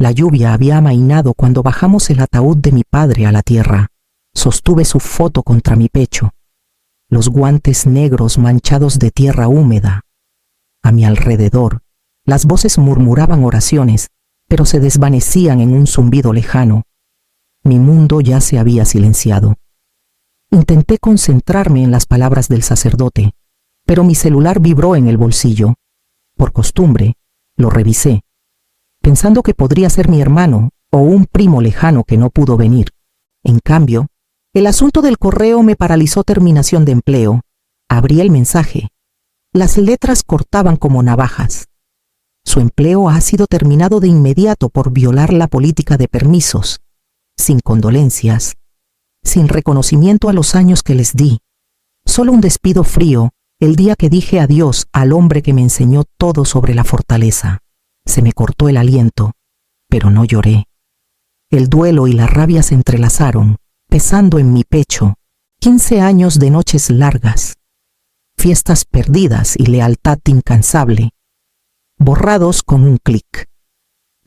La lluvia había amainado cuando bajamos el ataúd de mi padre a la tierra. Sostuve su foto contra mi pecho. Los guantes negros manchados de tierra húmeda. A mi alrededor, las voces murmuraban oraciones, pero se desvanecían en un zumbido lejano. Mi mundo ya se había silenciado. Intenté concentrarme en las palabras del sacerdote, pero mi celular vibró en el bolsillo. Por costumbre, lo revisé, pensando que podría ser mi hermano o un primo lejano que no pudo venir. En cambio, el asunto del correo me paralizó. Terminación de empleo. Abrí el mensaje. Las letras cortaban como navajas. Su empleo ha sido terminado de inmediato por violar la política de permisos, sin condolencias, sin reconocimiento a los años que les di. Solo un despido frío el día que dije adiós al hombre que me enseñó todo sobre la fortaleza. Se me cortó el aliento, pero no lloré. El duelo y la rabia se entrelazaron, pesando en mi pecho. 15 años de noches largas, fiestas perdidas y lealtad incansable, borrados con un clic.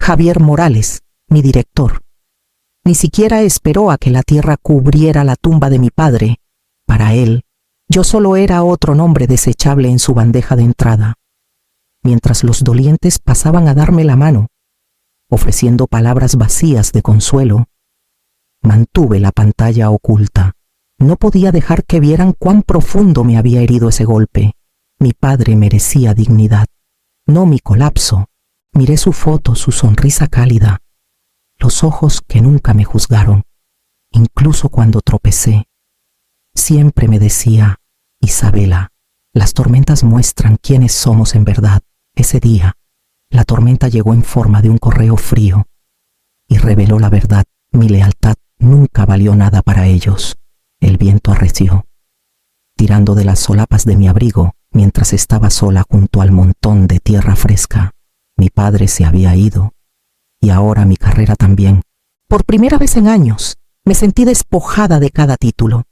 Javier Morales, mi director, ni siquiera esperó a que la tierra cubriera la tumba de mi padre. Para él, yo solo era otro nombre desechable en su bandeja de entrada. Mientras los dolientes pasaban a darme la mano, ofreciendo palabras vacías de consuelo, mantuve la pantalla oculta. No podía dejar que vieran cuán profundo me había herido ese golpe. Mi padre merecía dignidad, no mi colapso. Miré su foto, su sonrisa cálida, los ojos que nunca me juzgaron, incluso cuando tropecé. Siempre me decía: Isabela, las tormentas muestran quiénes somos en verdad. Ese día, la tormenta llegó en forma de un correo frío y reveló la verdad. Mi lealtad nunca valió nada para ellos. El viento arreció, tirando de las solapas de mi abrigo mientras estaba sola junto al montón de tierra fresca. Mi padre se había ido, y ahora mi carrera también. Por primera vez en años, me sentí despojada de cada título,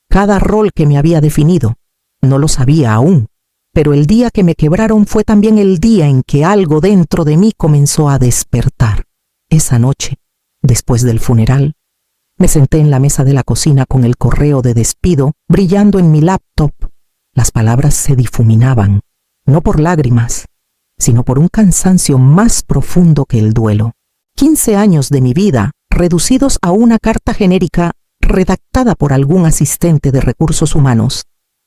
cada rol que me había definido. No lo sabía aún, pero el día que me quebraron fue también el día en que algo dentro de mí comenzó a despertar. Esa noche, después del funeral, me senté en la mesa de la cocina con el correo de despido brillando en mi laptop. Las palabras se difuminaban, no por lágrimas, sino por un cansancio más profundo que el duelo. 15 años de mi vida reducidos a una carta genérica redactada por algún asistente de recursos humanos.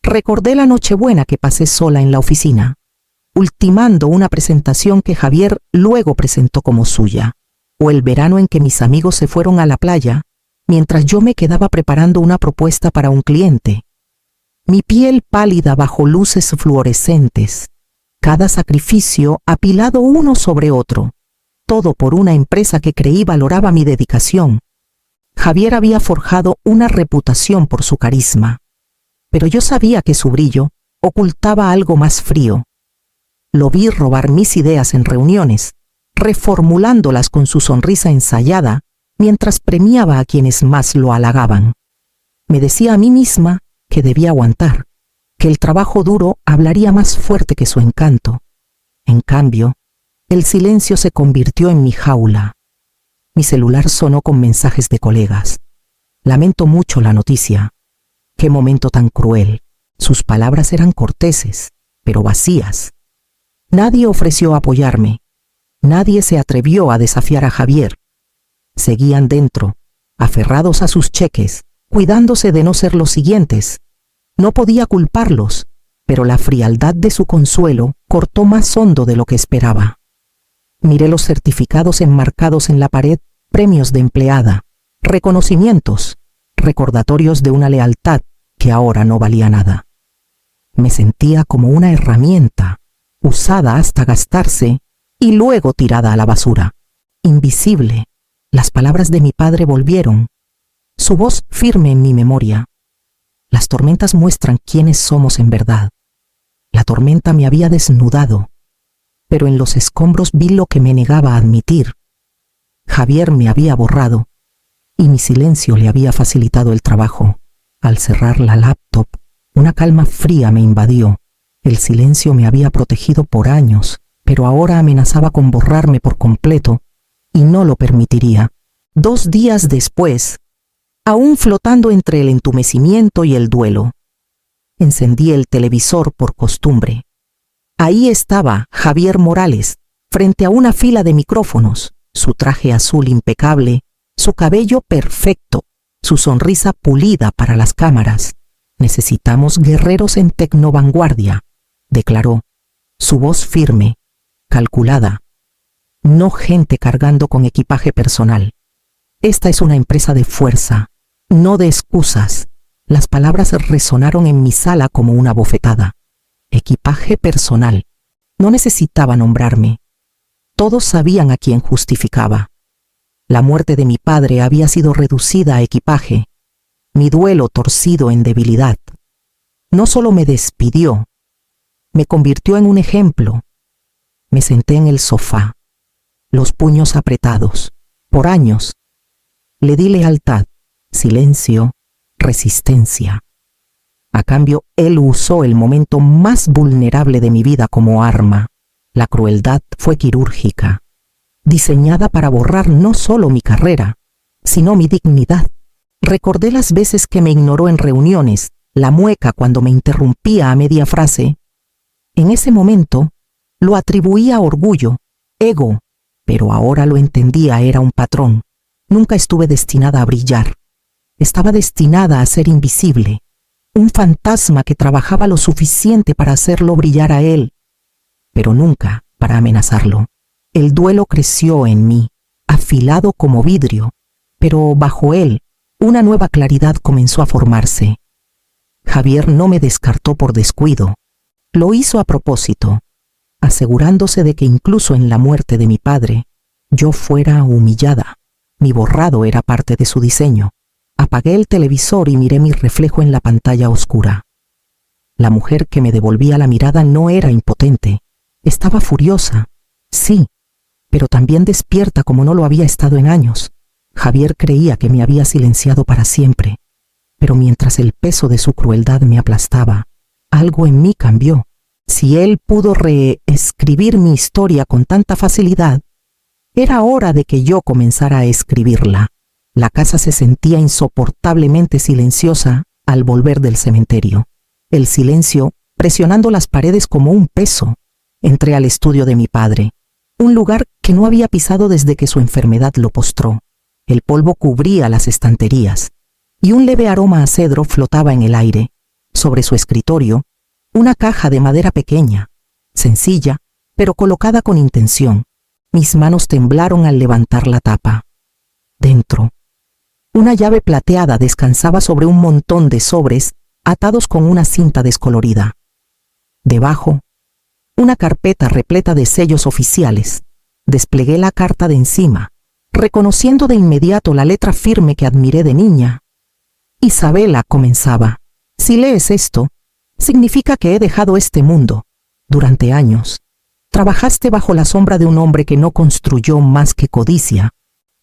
Recordé la Nochebuena que pasé sola en la oficina, ultimando una presentación que Javier luego presentó como suya, o el verano en que mis amigos se fueron a la playa, mientras yo me quedaba preparando una propuesta para un cliente. Mi piel pálida bajo luces fluorescentes, cada sacrificio apilado uno sobre otro, todo por una empresa que creí valoraba mi dedicación. Javier había forjado una reputación por su carisma, pero yo sabía que su brillo ocultaba algo más frío. Lo vi robar mis ideas en reuniones, reformulándolas con su sonrisa ensayada, mientras premiaba a quienes más lo halagaban. Me decía a mí misma que debía aguantar, que el trabajo duro hablaría más fuerte que su encanto. En cambio, el silencio se convirtió en mi jaula. Mi celular sonó con mensajes de colegas. Lamento mucho la noticia. Qué momento tan cruel. Sus palabras eran corteses, pero vacías. Nadie ofreció apoyarme. Nadie se atrevió a desafiar a Javier. Seguían dentro, aferrados a sus cheques, cuidándose de no ser los siguientes. No podía culparlos, pero la frialdad de su consuelo cortó más hondo de lo que esperaba. Miré los certificados enmarcados en la pared, premios de empleada, reconocimientos, recordatorios de una lealtad que ahora no valía nada. Me sentía como una herramienta, usada hasta gastarse y luego tirada a la basura. Invisible, las palabras de mi padre volvieron, su voz firme en mi memoria. Las tormentas muestran quiénes somos en verdad. La tormenta me había desnudado, pero en los escombros vi lo que me negaba a admitir. Javier me había borrado, y mi silencio le había facilitado el trabajo. Al cerrar la laptop, una calma fría me invadió. El silencio me había protegido por años, pero ahora amenazaba con borrarme por completo, y no lo permitiría. 2 días después, aún flotando entre el entumecimiento y el duelo, encendí el televisor por costumbre. Ahí estaba Javier Morales, frente a una fila de micrófonos, su traje azul impecable, su cabello perfecto, su sonrisa pulida para las cámaras. Necesitamos guerreros en tecnovanguardia, declaró, su voz firme, calculada. No gente cargando con equipaje personal. Esta es una empresa de fuerza, no de excusas. Las palabras resonaron en mi sala como una bofetada. Equipaje personal. No necesitaba nombrarme. Todos sabían a quién justificaba. La muerte de mi padre había sido reducida a equipaje, mi duelo torcido en debilidad. No solo me despidió, me convirtió en un ejemplo. Me senté en el sofá, los puños apretados. Por años, le di lealtad, silencio, resistencia. A cambio, él usó el momento más vulnerable de mi vida como arma. La crueldad fue quirúrgica, diseñada para borrar no solo mi carrera, sino mi dignidad. Recordé las veces que me ignoró en reuniones, la mueca cuando me interrumpía a media frase. En ese momento, lo atribuía a orgullo, ego, pero ahora lo entendía, era un patrón. Nunca estuve destinada a brillar. Estaba destinada a ser invisible, un fantasma que trabajaba lo suficiente para hacerlo brillar a él, pero nunca para amenazarlo. El duelo creció en mí, afilado como vidrio, pero bajo él, una nueva claridad comenzó a formarse. Javier no me descartó por descuido. Lo hizo a propósito, asegurándose de que incluso en la muerte de mi padre, yo fuera humillada. Mi borrado era parte de su diseño. Apagué el televisor y miré mi reflejo en la pantalla oscura. La mujer que me devolvía la mirada no era impotente. Estaba furiosa, sí, pero también despierta como no lo había estado en años. Javier creía que me había silenciado para siempre, pero mientras el peso de su crueldad me aplastaba, algo en mí cambió. Si él pudo reescribir mi historia con tanta facilidad, era hora de que yo comenzara a escribirla. La casa se sentía insoportablemente silenciosa al volver del cementerio. El silencio presionando las paredes como un peso. Entré al estudio de mi padre, un lugar que no había pisado desde que su enfermedad lo postró. El polvo cubría las estanterías y un leve aroma a cedro flotaba en el aire. Sobre su escritorio, una caja de madera pequeña, sencilla, pero colocada con intención. Mis manos temblaron al levantar la tapa. Dentro, una llave plateada descansaba sobre un montón de sobres atados con una cinta descolorida. Debajo, una carpeta repleta de sellos oficiales. Desplegué la carta de encima, reconociendo de inmediato la letra firme que admiré de niña. Isabela, comenzaba. Si lees esto, significa que he dejado este mundo. Durante años, trabajaste bajo la sombra de un hombre que no construyó más que codicia.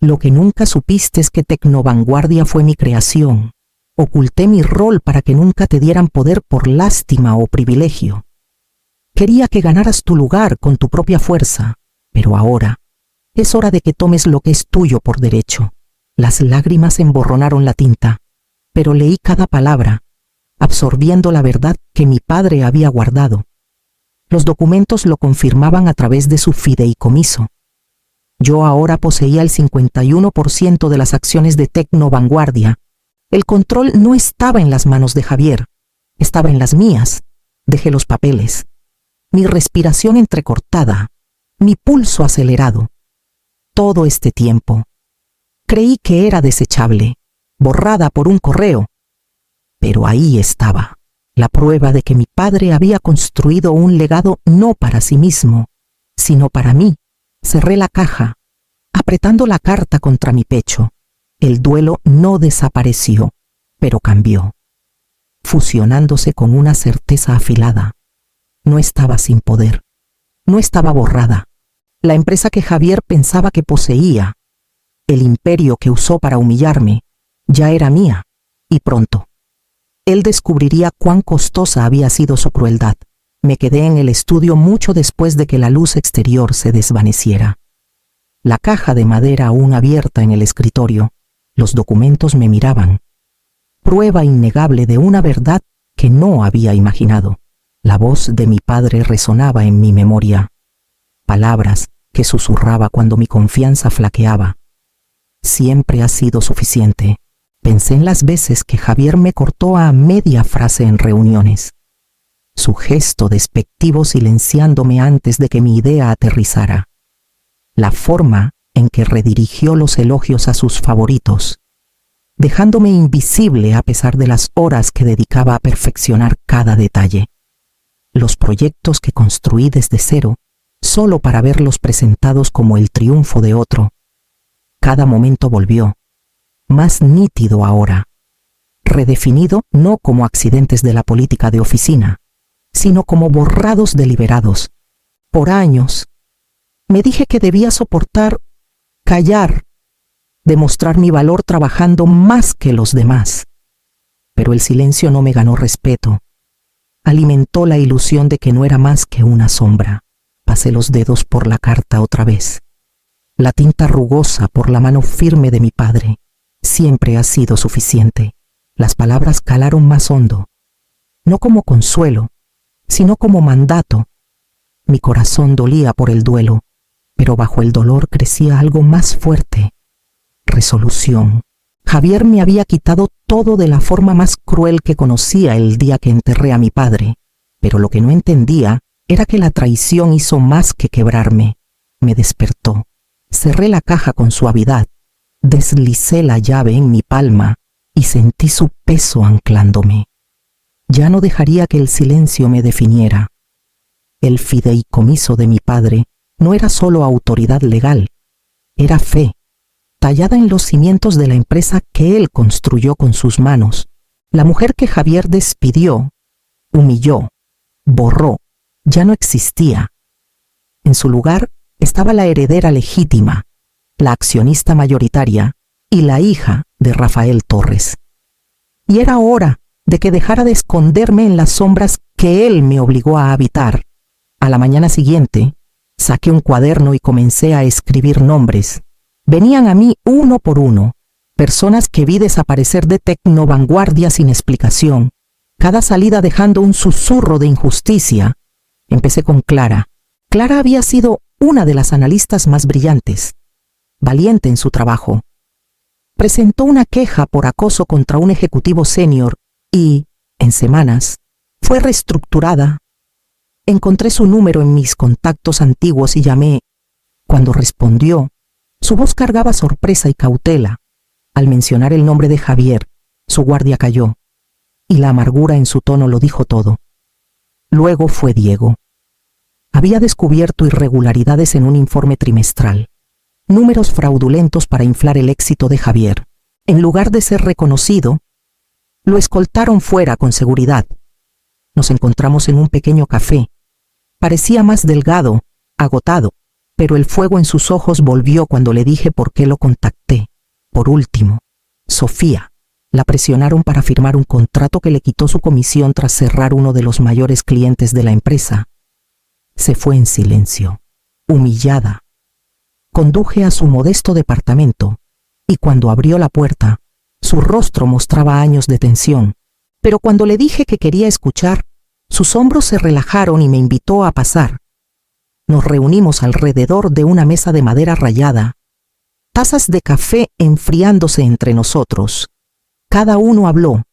Lo que nunca supiste es que Tecnovanguardia fue mi creación. Oculté mi rol para que nunca te dieran poder por lástima o privilegio. Quería que ganaras tu lugar con tu propia fuerza, pero ahora es hora de que tomes lo que es tuyo por derecho. Las lágrimas emborronaron la tinta, pero leí cada palabra, absorbiendo la verdad que mi padre había guardado. Los documentos lo confirmaban a través de su fideicomiso. Yo ahora poseía el 51% de las acciones de Tecnovanguardia. El control no estaba en las manos de Javier, estaba en las mías. Dejé los papeles. Mi respiración entrecortada, mi pulso acelerado. Todo este tiempo, creí que era desechable, borrada por un correo. Pero ahí estaba, la prueba de que mi padre había construido un legado no para sí mismo, sino para mí. Cerré la caja, apretando la carta contra mi pecho. El duelo no desapareció, pero cambió, fusionándose con una certeza afilada. No estaba sin poder, no estaba borrada. La empresa que Javier pensaba que poseía, el imperio que usó para humillarme, ya era mía, y pronto. Él descubriría cuán costosa había sido su crueldad. Me quedé en el estudio mucho después de que la luz exterior se desvaneciera. la caja de madera aún abierta en el escritorio, los documentos me miraban. Prueba innegable de una verdad que no había imaginado. La voz de mi padre resonaba en mi memoria. Palabras que susurraba cuando mi confianza flaqueaba. Siempre ha sido suficiente. Pensé en las veces que Javier me cortó a media frase en reuniones. Su gesto despectivo silenciándome antes de que mi idea aterrizara. La forma en que redirigió los elogios a sus favoritos, dejándome invisible a pesar de las horas que dedicaba a perfeccionar cada detalle. Los proyectos que construí desde cero, solo para verlos presentados como el triunfo de otro. Cada momento volvió, más nítido ahora, redefinido no como accidentes de la política de oficina, sino como borrados deliberados. Por años, me dije que debía soportar, callar, demostrar mi valor trabajando más que los demás. Pero el silencio no me ganó respeto. Alimentó la ilusión de que no era más que una sombra. Pasé los dedos por la carta otra vez. La tinta rugosa por la mano firme de mi padre. Siempre ha sido suficiente. Las palabras calaron más hondo. No como consuelo, sino como mandato. Mi corazón dolía por el duelo, pero bajo el dolor crecía algo más fuerte. Resolución. Javier me había quitado todo de la forma más cruel que conocía el día que enterré a mi padre, pero lo que no entendía era que la traición hizo más que quebrarme. Me despertó. Cerré la caja con suavidad, deslicé la llave en mi palma y sentí su peso anclándome. Ya no dejaría que el silencio me definiera. El fideicomiso de mi padre no era solo autoridad legal, era fe, tallada en los cimientos de la empresa que él construyó con sus manos. La mujer que Javier despidió, humilló, borró, ya no existía. En su lugar estaba la heredera legítima, la accionista mayoritaria y la hija de Rafael Torres. Y era hora de que dejara de esconderme en las sombras que él me obligó a habitar. A la mañana siguiente, saqué un cuaderno y comencé a escribir nombres. Venían a mí uno por uno, personas que vi desaparecer de Tecnovanguardia sin explicación, cada salida dejando un susurro de injusticia. Empecé con Clara. Clara había sido una de las analistas más brillantes, valiente en su trabajo. Presentó una queja por acoso contra un ejecutivo senior y, en semanas, fue reestructurada. Encontré su número en mis contactos antiguos y llamé. Cuando respondió, su voz cargaba sorpresa y cautela. Al mencionar el nombre de Javier, su guardia cayó, y la amargura en su tono lo dijo todo. Luego fue Diego. Había descubierto irregularidades en un informe trimestral, números fraudulentos para inflar el éxito de Javier. En lugar de ser reconocido, lo escoltaron fuera con seguridad. Nos encontramos en un pequeño café. Parecía más delgado, agotado, pero el fuego en sus ojos volvió cuando le dije por qué lo contacté. Por último, Sofía. La presionaron para firmar un contrato que le quitó su comisión tras cerrar uno de los mayores clientes de la empresa. Se fue en silencio, humillada. Conduje a su modesto departamento, y cuando abrió la puerta, su rostro mostraba años de tensión. Pero cuando le dije que quería escuchar, sus hombros se relajaron y me invitó a pasar. Nos reunimos alrededor de una mesa de madera rayada, tazas de café enfriándose entre nosotros. Cada uno habló,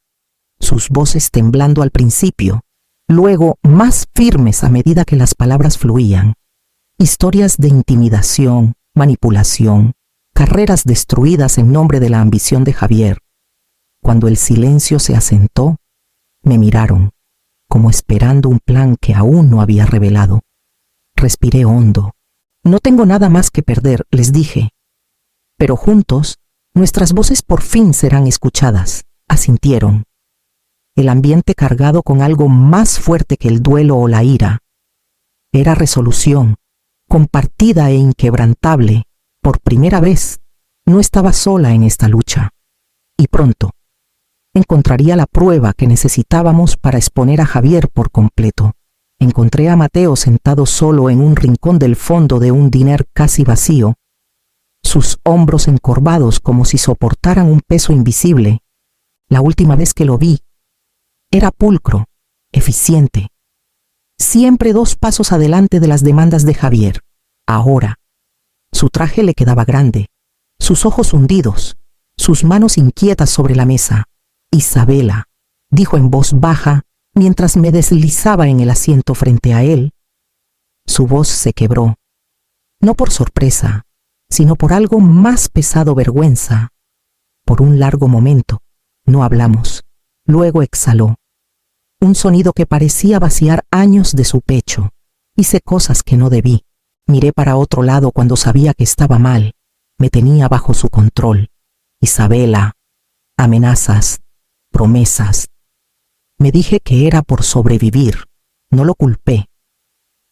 sus voces temblando al principio, luego más firmes a medida que las palabras fluían. Historias de intimidación, manipulación, carreras destruidas en nombre de la ambición de Javier. Cuando el silencio se asentó, me miraron, como esperando un plan que aún no había revelado. Respiré hondo. No tengo nada más que perder, les dije. Pero juntos, nuestras voces por fin serán escuchadas, asintieron. El ambiente cargado con algo más fuerte que el duelo o la ira. Era resolución, compartida e inquebrantable. Por primera vez, no estaba sola en esta lucha. Y pronto, encontraría la prueba que necesitábamos para exponer a Javier por completo. Encontré a Mateo sentado solo en un rincón del fondo de un diner casi vacío, sus hombros encorvados como si soportaran un peso invisible. La última vez que lo vi, era pulcro, eficiente, siempre 2 pasos adelante de las demandas de Javier. Ahora, su traje le quedaba grande, sus ojos hundidos, sus manos inquietas sobre la mesa. «Isabela», dijo en voz baja mientras me deslizaba en el asiento frente a él. Su voz se quebró, no por sorpresa, sino por algo más pesado: vergüenza. Por un largo momento no hablamos. Luego exhaló un sonido que parecía vaciar años de su pecho. Hice cosas que no debí. Miré para otro lado cuando sabía que estaba mal. Me tenía bajo su control. «Isabela», amenazas, promesas. Me dije que era por sobrevivir. No lo culpé.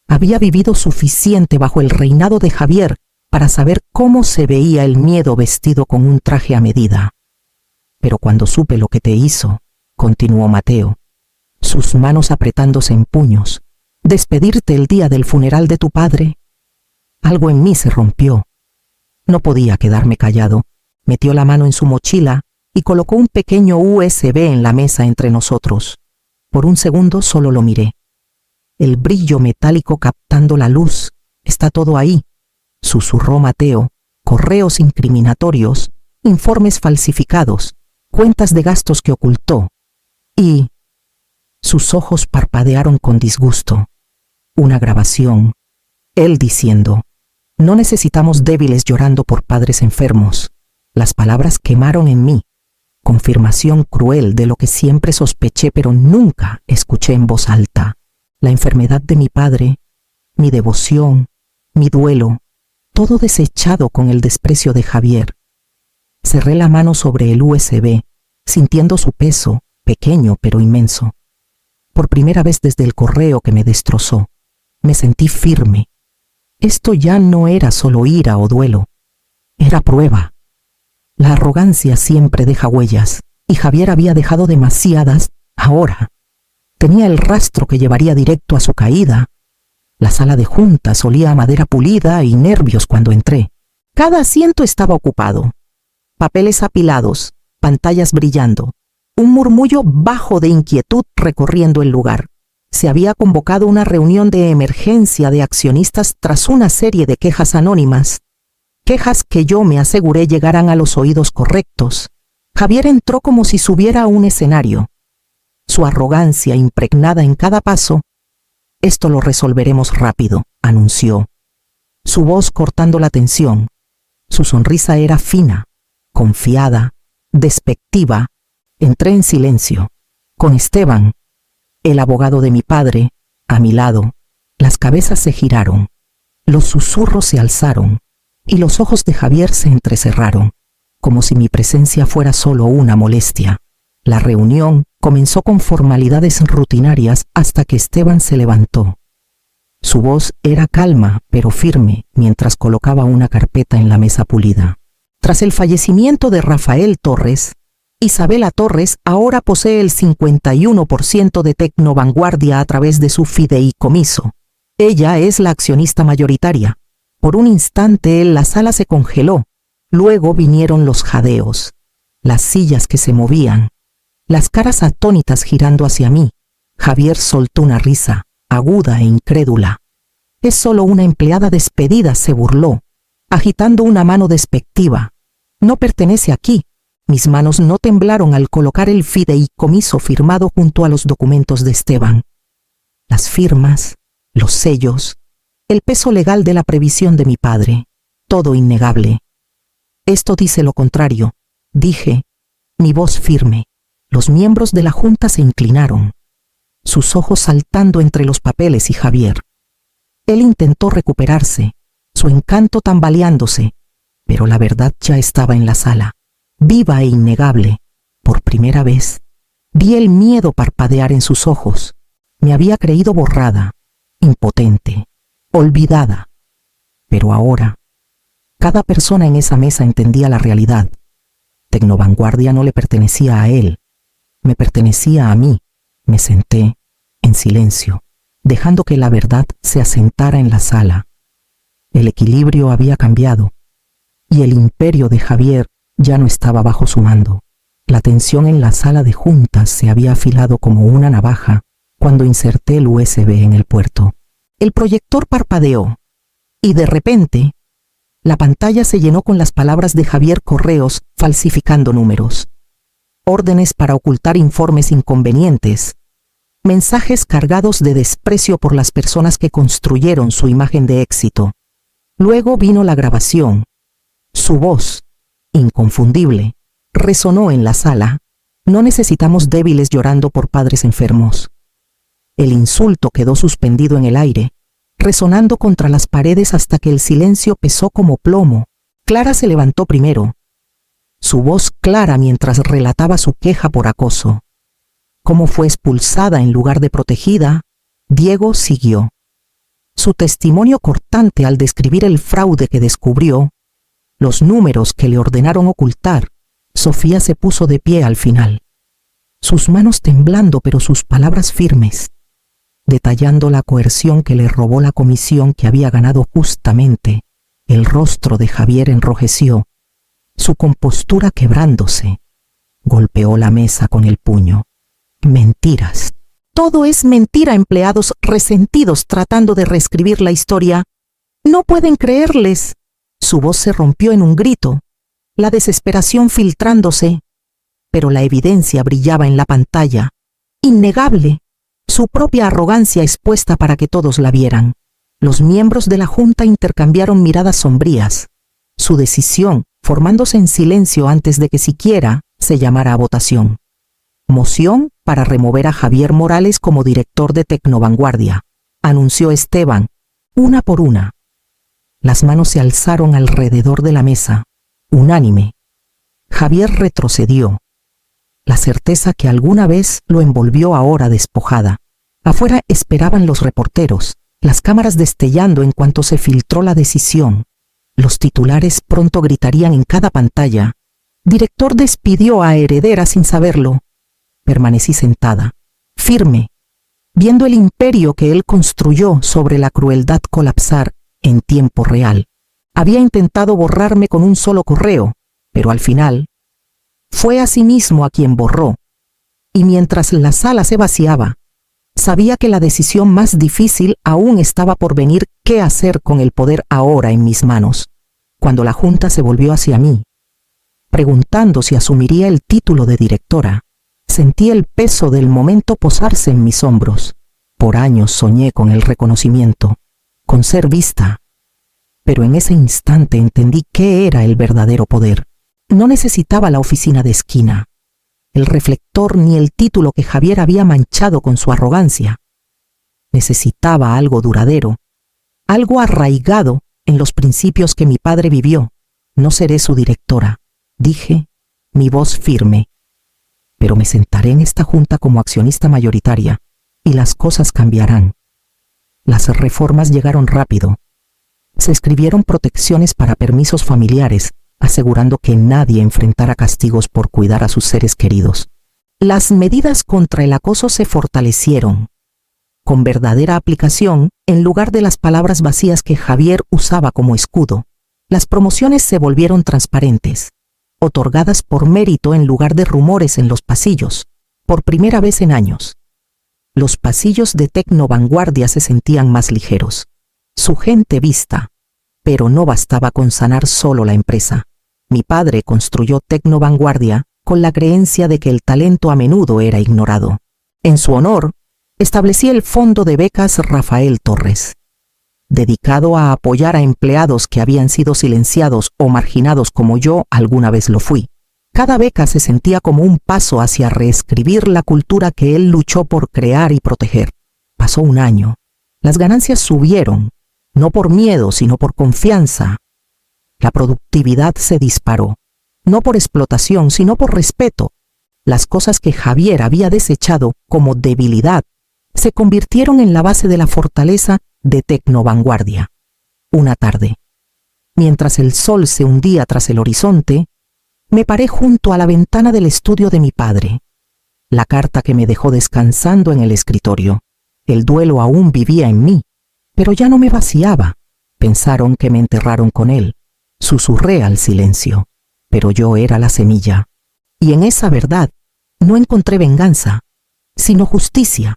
Había vivido suficiente bajo el reinado de Javier para saber cómo se veía el miedo vestido con un traje a medida. «Pero cuando supe lo que te hizo», continuó Mateo, sus manos apretándose en puños, «despedirte el día del funeral de tu padre, algo en mí se rompió. No podía quedarme callado». Metió la mano en su mochila y colocó un pequeño USB en la mesa entre nosotros. Por un segundo solo lo miré. El brillo metálico captando la luz. «Está todo ahí», susurró Mateo. «Correos incriminatorios, informes falsificados, cuentas de gastos que ocultó». Y sus ojos parpadearon con disgusto. Una grabación. Él diciendo: «No necesitamos débiles llorando por padres enfermos». Las palabras quemaron en mí. Confirmación cruel de lo que siempre sospeché pero nunca escuché en voz alta. La enfermedad de mi padre, mi devoción, mi duelo, todo desechado con el desprecio de Javier. Cerré la mano sobre el USB, sintiendo su peso, pequeño pero inmenso. Por primera vez desde el correo que me destrozó, me sentí firme. Esto ya no era solo ira o duelo, era prueba. La arrogancia siempre deja huellas, y Javier había dejado demasiadas ahora. Tenía el rastro que llevaría directo a su caída. La sala de juntas olía a madera pulida y nervios cuando entré. Cada asiento estaba ocupado. Papeles apilados, pantallas brillando, un murmullo bajo de inquietud recorriendo el lugar. Se había convocado una reunión de emergencia de accionistas tras una serie de quejas anónimas. Quejas que yo me aseguré llegaran a los oídos correctos. Javier entró como si subiera a un escenario. Su arrogancia impregnada en cada paso. «Esto lo resolveremos rápido», anunció. Su voz cortando la tensión. Su sonrisa era fina, confiada, despectiva. Entré en silencio, con Esteban, el abogado de mi padre, a mi lado. Las cabezas se giraron, los susurros se alzaron, y los ojos de Javier se entrecerraron, como si mi presencia fuera solo una molestia. La reunión comenzó con formalidades rutinarias hasta que Esteban se levantó. Su voz era calma pero firme mientras colocaba una carpeta en la mesa pulida. Tras el fallecimiento de Rafael Torres, Isabela Torres ahora posee el 51% de Tecnovanguardia a través de su fideicomiso. Ella es la accionista mayoritaria. Por un instante la sala se congeló. Luego vinieron los jadeos, las sillas que se movían, las caras atónitas girando hacia mí. Javier soltó una risa, aguda e incrédula. «Es solo una empleada despedida», se burló, agitando una mano despectiva. «No pertenece aquí». Mis manos no temblaron al colocar el fideicomiso firmado junto a los documentos de Esteban. Las firmas, los sellos, el peso legal de la previsión de mi padre, todo innegable. «Esto dice lo contrario», dije, mi voz firme. Los miembros de la junta se inclinaron, sus ojos saltando entre los papeles y Javier. Él intentó recuperarse, su encanto tambaleándose, pero la verdad ya estaba en la sala, viva e innegable. Por primera vez, vi el miedo parpadear en sus ojos. Me había creído borrada, impotente, olvidada. Pero ahora, cada persona en esa mesa entendía la realidad. Tecnovanguardia no le pertenecía a él, me pertenecía a mí. Me senté, en silencio, dejando que la verdad se asentara en la sala. El equilibrio había cambiado. y el imperio de Javier ya no estaba bajo su mando. La tensión en la sala de juntas se había afilado como una navaja cuando inserté el USB en el puerto. El proyector parpadeó y de repente la pantalla se llenó con las palabras de Javier Correos falsificando números, órdenes para ocultar informes inconvenientes, mensajes cargados de desprecio por las personas que construyeron su imagen de éxito. Luego vino la grabación. Su voz, inconfundible, resonó en la sala. No necesitamos débiles llorando por padres enfermos. El insulto quedó suspendido en el aire, resonando contra las paredes hasta que el silencio pesó como plomo. Clara se levantó primero, su voz clara mientras relataba su queja por acoso. Cómo fue expulsada en lugar de protegida. Diego siguió. Su testimonio cortante al describir el fraude que descubrió, los números que le ordenaron ocultar. Sofía se puso de pie al final, sus manos temblando pero sus palabras firmes, detallando la coerción que le robó la comisión que había ganado justamente. El rostro de Javier enrojeció, su compostura quebrándose. Golpeó la mesa con el puño. Mentiras. Todo es mentira. Empleados resentidos tratando de reescribir la historia. No pueden creerles. Su voz se rompió en un grito, la desesperación filtrándose, pero la evidencia brillaba en la pantalla, innegable, su propia arrogancia expuesta para que todos la vieran. Los miembros de la junta intercambiaron miradas sombrías, su decisión formándose en silencio antes de que siquiera se llamara a votación. Moción para remover a Javier Morales como director de Tecnovanguardia, anunció Esteban, una por una. Las manos se alzaron alrededor de la mesa, unánime. Javier retrocedió. La certeza que alguna vez lo envolvió ahora despojada. Afuera esperaban los reporteros, las cámaras destellando en cuanto se filtró la decisión. Los titulares pronto gritarían en cada pantalla. Director despidió a heredera sin saberlo. Permanecí sentada, firme, viendo el imperio que él construyó sobre la crueldad colapsar en tiempo real. Había intentado borrarme con un solo correo, pero al final fue a sí mismo a quien borró. Y mientras la sala se vaciaba, sabía que la decisión más difícil aún estaba por venir: qué hacer con el poder ahora en mis manos. Cuando la junta se volvió hacia mí, preguntando si asumiría el título de directora, sentí el peso del momento posarse en mis hombros. Por años soñé con el reconocimiento, con ser vista. Pero en ese instante entendí qué era el verdadero poder. No necesitaba la oficina de esquina, el reflector ni el título que Javier había manchado con su arrogancia. Necesitaba algo duradero, algo arraigado en los principios que mi padre vivió. No seré su directora, dije, mi voz firme. Pero me sentaré en esta junta como accionista mayoritaria y las cosas cambiarán. Las reformas llegaron rápido. Se escribieron protecciones para permisos familiares, asegurando que nadie enfrentara castigos por cuidar a sus seres queridos. Las medidas contra el acoso se fortalecieron, con verdadera aplicación en lugar de las palabras vacías que Javier usaba como escudo. Las promociones se volvieron transparentes, otorgadas por mérito en lugar de rumores en los pasillos, por primera vez en años. Los pasillos de Tecnovanguardia se sentían más ligeros, su gente vista, pero no bastaba con sanar solo la empresa. Mi padre construyó Tecnovanguardia con la creencia de que el talento a menudo era ignorado. En su honor, establecí el Fondo de Becas Rafael Torres, dedicado a apoyar a empleados que habían sido silenciados o marginados como yo alguna vez lo fui. Cada beca se sentía como un paso hacia reescribir la cultura que él luchó por crear y proteger. Pasó un año. Las ganancias subieron, no por miedo, sino por confianza. La productividad se disparó, no por explotación, sino por respeto. Las cosas que Javier había desechado como debilidad se convirtieron en la base de la fortaleza de Tecnovanguardia. Una tarde, mientras el sol se hundía tras el horizonte, me paré junto a la ventana del estudio de mi padre. La carta que me dejó descansando en el escritorio. El duelo aún vivía en mí, pero ya no me vaciaba. Pensaron que me enterraron con él. Susurré al silencio, pero yo era la semilla, y en esa verdad no encontré venganza, sino justicia,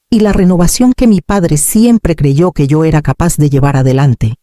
y la renovación que mi padre siempre creyó que yo era capaz de llevar adelante.